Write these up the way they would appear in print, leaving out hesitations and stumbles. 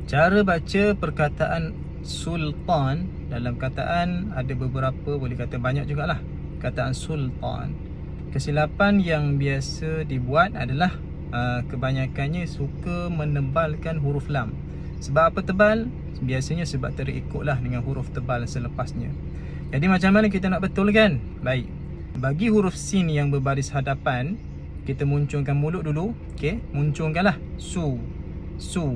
Cara baca perkataan sultan dalam kataan ada beberapa, boleh kata banyak jugalah kataan sultan. Kesilapan yang biasa dibuat adalah kebanyakannya suka menebalkan huruf lam. Sebab apa tebal? Biasanya sebab terikutlah dengan huruf tebal selepasnya. Jadi macam mana kita nak betulkan? Baik, bagi huruf sin yang berbaris hadapan, kita muncungkan mulut dulu. Okey, muncungkanlah su, su,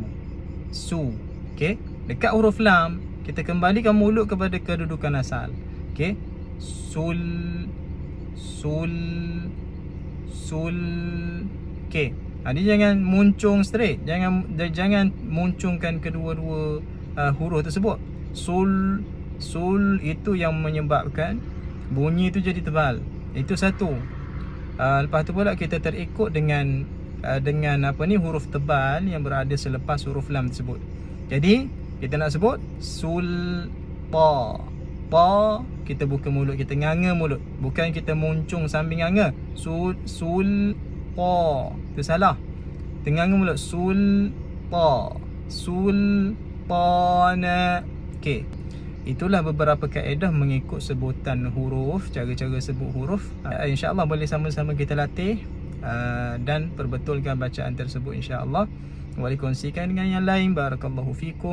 su. Okey, dekat huruf lam kita kembalikan mulut kepada kedudukan asal. Okey, sul, sul, sul. Okey, dia jangan muncung straight, jangan muncungkan kedua-dua huruf tersebut. Sul, sul, itu yang menyebabkan bunyi itu jadi tebal. Itu satu. Lepas tu pula kita terikut dengan huruf tebal yang berada selepas huruf lam tersebut. Jadi kita nak sebut sul pa. Pa, kita buka mulut, kita nganga mulut, bukan kita muncung sambil nganga. Sul pa. Itu salah. Kita nganga mulut. Sul pa. Sul pa na. Okey. Itulah beberapa kaedah mengikut sebutan huruf, cara-cara sebut huruf. InsyaAllah boleh sama-sama kita latih dan perbetulkan bacaan tersebut insyaAllah. Boleh kongsikan dengan yang lain. Barakallahu fikum.